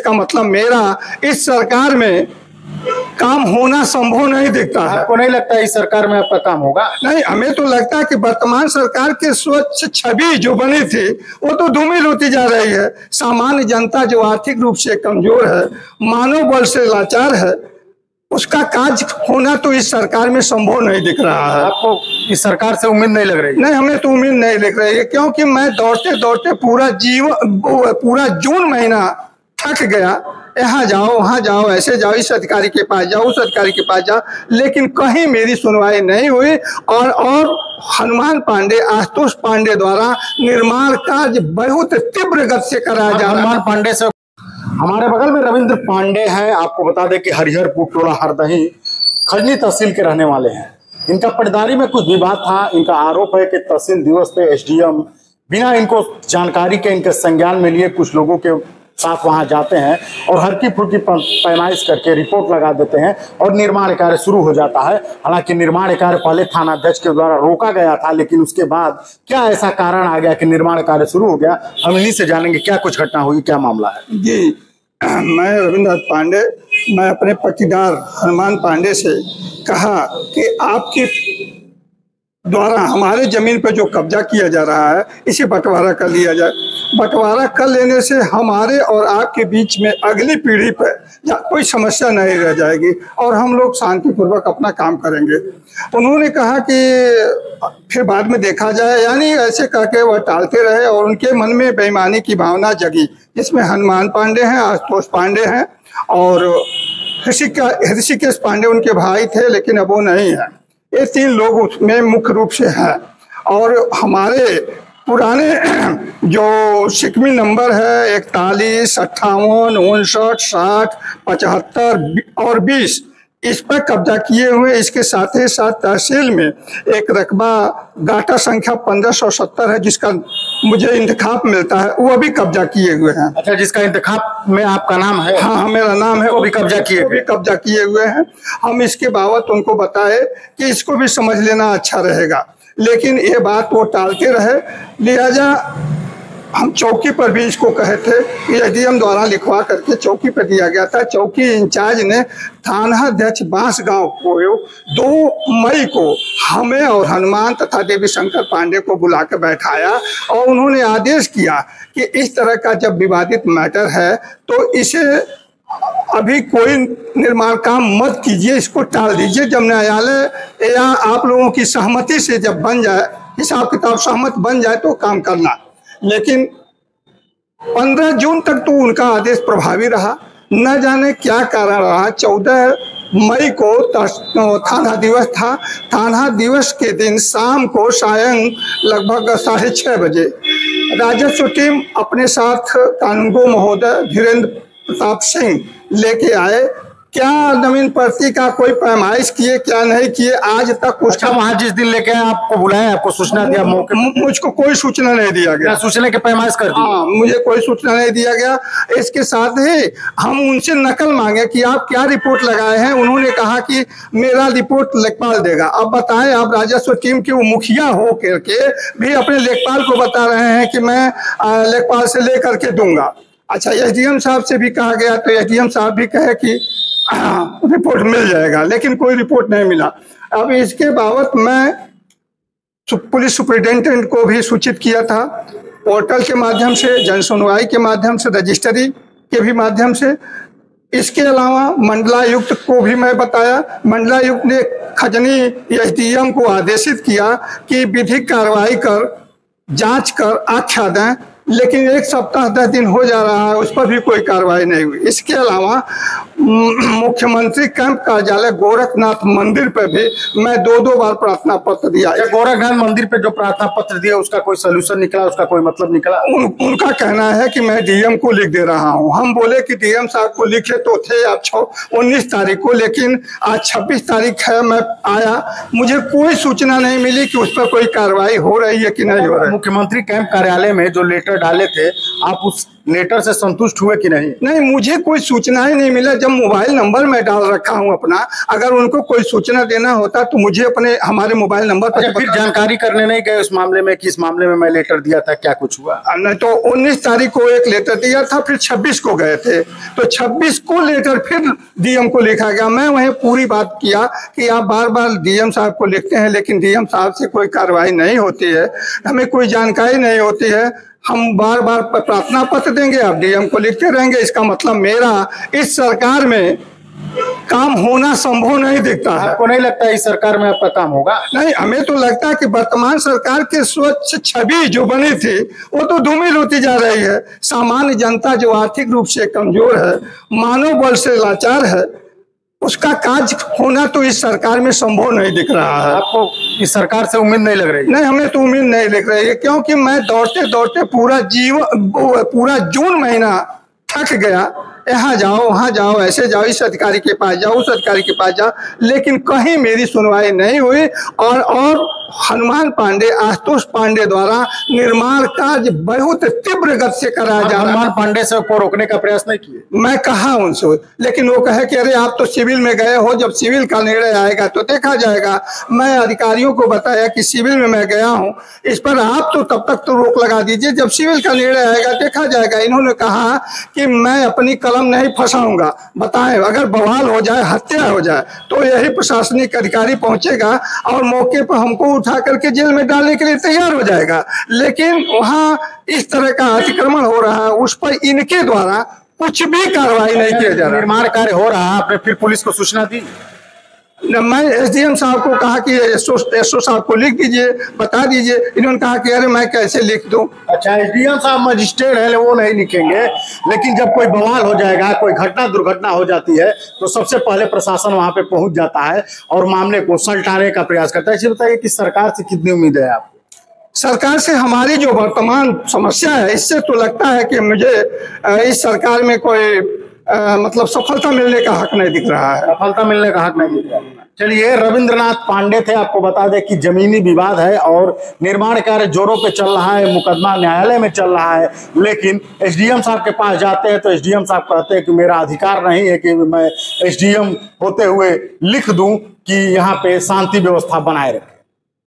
इसका मतलब मेरा इस सरकार में काम होना संभव नहीं दिखता है। आपको नहीं लगता इस सरकार में आपका काम होगा? नहीं, हमें तो लगता है कि वर्तमान सरकार की स्वच्छ छवि जो बनी थी वो तो धूमिल होती जा रही है। सामान्य जनता जो आर्थिक रूप से कमजोर है, मानव बल से लाचार है, उसका काज होना तो इस सरकार में संभव नहीं दिख रहा है। आपको इस सरकार से उम्मीद नहीं लग रही? नहीं, हमें तो उम्मीद नहीं लग रही है, क्योंकि मैं दौड़ते दौड़ते पूरा जून महीना थक गया। यहाँ जाओ, वहाँ जाओ, ऐसे जाओ, इस अधिकारी के पास जाओ, उस अधिकारी के पास जाओ, लेकिन कहीं मेरी सुनवाई नहीं हुई। और हनुमान पांडे, आशुतोष पांडे द्वारा निर्माण कार्य बहुत तीव्र गति से कराया जा रहा है। हनुमान पांडे से हमारे बगल में रविंद्र पांडे हैं। आपको बता दें कि हरिहरपुर टोला हरदही खजनी तहसील के रहने वाले हैं। इनका पटदारी में कुछ विवाद था। इनका आरोप है कि तहसील दिवस पे एसडीएम बिना इनको जानकारी के, इनके संज्ञान में लिए कुछ लोगों के साथ वहां जाते हैं और हल्की फुल्की पैमाइश करके रिपोर्ट लगा देते हैं और निर्माण कार्य शुरू हो जाता है। हालांकि निर्माण कार्य पहले थानाध्यक्ष के द्वारा रोका गया था, लेकिन उसके बाद क्या ऐसा कारण आ गया कि निर्माण कार्य शुरू हो गया? हम इन्हीं से जानेंगे क्या कुछ घटना हुई, क्या मामला है। जी, मैं रविंद्र पांडे, मैं अपने पटीदार हनुमान पांडे से कहा कि आपके द्वारा हमारे जमीन पर जो कब्जा किया जा रहा है इसे बंटवारा कर लिया जाए। बंटवारा कर लेने से हमारे और आपके बीच में अगली पीढ़ी पर कोई समस्या नहीं रह जाएगी और हम लोग शांतिपूर्वक अपना काम करेंगे। उन्होंने कहा कि फिर बाद में देखा जाए, यानी ऐसे करके वह टालते रहे और उनके मन में बेईमानी की भावना जगी, जिसमें हनुमान पांडे हैं, आशुतोष पांडे हैं और ऋषिकेश पांडे उनके भाई थे, लेकिन अब वो नहीं है। ये तीन लोग उसमें मुख्य रूप से हैं। और हमारे पुराने जो शिकमी नंबर है 41, 58, 59, 60, 75 और 20, इस पर कब्जा किए हुए। इसके साथ ही साथ तहसील में एक रकबा गाटा संख्या 1570 है, जिसका मुझे इंतखाब मिलता है, वो भी कब्जा किए हुए हैं। अच्छा, जिसका इंतखाब में आपका नाम है? हाँ, मेरा नाम है। वो भी कब्जा किए हुए हैं। हम इसके बाबत उनको बताए कि इसको भी समझ लेना अच्छा रहेगा, लेकिन ये बात वो टालते रहे। लिहाजा हम चौकी पर भी इसको कहे थे कि एसडीएम द्वारा लिखवा करके चौकी पर दिया गया था। चौकी इंचार्ज ने थानाध्यक्ष बांसगांव को 2 मई को हमें और हनुमान तथा देवी शंकर पांडे को बुला कर बैठाया और उन्होंने आदेश किया कि इस तरह का जब विवादित मैटर है तो इसे अभी कोई निर्माण काम मत कीजिए, इसको टाल दीजिए। जब न्यायालय या आप लोगों की सहमति से जब बन जाए, हिसाब किताब सहमत बन जाए तो काम करना। लेकिन 15 जून तक तो उनका आदेश प्रभावी रहा। न जाने क्या कारण रहा। 14 मई को थाना दिवस था। थाना दिवस के दिन शाम को सायं लगभग 6:30 बजे राजस्व टीम अपने साथ कानूनगो महोदय धीरेन्द्र प्रताप सिंह लेके आए। क्या जमीन पर्ची का कोई पैमाइश किए, क्या नहीं किए, आज तक कुछ। अच्छा, वहाँ जिस दिन लेके आए आपको बुलाया, आपको सूचना दिया? मुझको कोई सूचना नहीं दिया गया। सूचना के पैमाइश कर दी? हाँ, मुझे कोई सूचना नहीं दिया गया। इसके साथ ही हम उनसे नकल मांगे कि आप क्या रिपोर्ट लगाए हैं। उन्होंने कहा कि मेरा रिपोर्ट लेखपाल देगा। अब बताएं, आप राजस्व टीम के मुखिया हो करके भी अपने लेखपाल को बता रहे हैं कि मैं लेखपाल से ले करके दूंगा। अच्छा, एसडीएम साहब से भी कहा गया तो एसडीएम साहब भी कहे कि रिपोर्ट मिल जाएगा, लेकिन कोई रिपोर्ट नहीं मिला। अब इसके बाबत मैं पुलिस सुपरिटेंडेंट को भी सूचित किया था, पोर्टल के माध्यम से, जन सुनवाई के माध्यम से, रजिस्ट्री के भी माध्यम से। इसके अलावा मंडलायुक्त को भी मैं बताया। मंडलायुक्त ने खजनी एसडीएम को आदेशित किया कि विधिक कार्रवाई कर, जांच कर आख्या दें, लेकिन 1 सप्ताह 10 दिन हो जा रहा है, उस पर भी कोई कार्रवाई नहीं हुई। इसके अलावा मुख्यमंत्री कैंप कार्यालय गोरखनाथ मंदिर पर भी मैं 2 बार प्रार्थना पत्र दिया। गोरखनाथ मंदिर पे जो प्रार्थना पत्र दिया उसका कोई सोल्यूशन निकला, उसका कोई मतलब निकला? उनका कहना है कि मैं डीएम को लिख दे रहा हूं। हम बोले कि डीएम साहब को लिखे तो थे आप 19 तारीख को, लेकिन आज 26 तारीख है। मैं आया, मुझे कोई सूचना नहीं मिली कि उस पर कोई कार्रवाई हो रही है कि नहीं हो रही है। मुख्यमंत्री कैंप कार्यालय में जो लेटर डाले थे, आप लेटर से संतुष्ट हुए कि नहीं? नहीं, मुझे कोई सूचना ही नहीं मिला। जब मोबाइल नंबर मैं डाल रखा हूं अपना, अगर उनको कोई सूचना देना होता तो मुझे अपने हमारे मोबाइल नंबर पर फिर जानकारी करने नहीं गए उस मामले में कि इस मामले में मैं लेटर दिया था, क्या कुछ हुआ? नहीं, तो 19 तारीख को एक लेटर दिया था, फिर 26 को गए थे, तो 26 को लेटर फिर डीएम को लिखा गया। मैं वहीं पूरी बात किया कि आप बार बार डीएम साहब को लिखते हैं, लेकिन डीएम साहब से कोई कार्रवाई नहीं होती है, हमें कोई जानकारी नहीं होती है। हम बार बार प्रार्थना पत्र देंगे, आप डीएम को लिखते रहेंगे, इसका मतलब मेरा इस सरकार में काम होना संभव नहीं दिखता है। आपको नहीं लगता इस सरकार में आपका काम होगा? नहीं, हमें तो लगता है कि वर्तमान सरकार की स्वच्छ छवि जो बनी थी वो तो धूमिल होती जा रही है। सामान्य जनता जो आर्थिक रूप से कमजोर है, मानव बल से लाचार है, उसका काज होना तो इस सरकार में संभव नहीं दिख रहा है। आपको इस सरकार से उम्मीद नहीं लग रही? नहीं, हमें तो उम्मीद नहीं लग रही है, क्योंकि मैं दौड़ते दौड़ते पूरा जून महीना थक गया। यहाँ जाओ, वहाँ जाओ, ऐसे जाओ, इस अधिकारी के पास जाओ, उस अधिकारी के पास जाओ, लेकिन कहीं मेरी सुनवाई नहीं हुई। और हनुमान पांडे, आशुतोष पांडे द्वारा निर्माण कार्य बहुत तीव्र गति से कराया जा रहा है। हनुमान पांडे से को रोकने का प्रयास नहीं किए? मैं कहा उनसे, लेकिन वो कहे कि अरे आप तो सिविल में गए हो, जब सिविल का निर्णय आएगा तो देखा जाएगा। मैं अधिकारियों को बताया कि सिविल में मैं गया हूँ, इस पर आप तो तब तक तो रोक लगा दीजिए, जब सिविल का निर्णय आएगा देखा जाएगा। इन्होंने कहा कि मैं अपनी कलम नहीं फंसाऊंगा। बताएं, अगर बवाल हो जाए, हत्या हो जाए, तो यही प्रशासनिक अधिकारी पहुंचेगा और मौके पर हमको उठा करके जेल में डालने के लिए तैयार हो जाएगा। लेकिन वहां इस तरह का अतिक्रमण हो रहा है, उस पर इनके द्वारा कुछ भी कार्रवाई नहीं किया जा रहा। निर्माण कार्य हो रहा है, आपने फिर पुलिस को सूचना दी? मैं एसडीएम साहब को कहा कि एसओ साहब को लिख दीजिए, बता दीजिए। इन्होंने कहा कि अरे मैं कैसे लिख दूं। अच्छा, एसडीएम साहब मजिस्ट्रेट है, वो नहीं लिखेंगे, लेकिन जब कोई बवाल हो जाएगा, कोई घटना दुर्घटना हो जाती है, तो सबसे पहले प्रशासन वहां पे पहुंच जाता है और मामले को सलटाने का प्रयास करता है। इसे बताइए कि सरकार से कितनी उम्मीद है आपको? सरकार से हमारी जो वर्तमान समस्या है, इससे तो लगता है कि मुझे इस सरकार में कोई मतलब सफलता मिलने का हक नहीं दिख रहा है। सफलता मिलने का हक नहीं दिख रहा है। चलिए, रविंद्रनाथ पांडे थे। आपको बता दें कि जमीनी विवाद है और निर्माण कार्य जोरों पे चल रहा है, मुकदमा न्यायालय में चल रहा है, लेकिन एसडीएम साहब के पास जाते हैं तो एसडीएम साहब कहते हैं कि मेरा अधिकार नहीं है कि मैं एसडीएम होते हुए लिख दूं कि यहाँ पे शांति व्यवस्था बनाए रखें।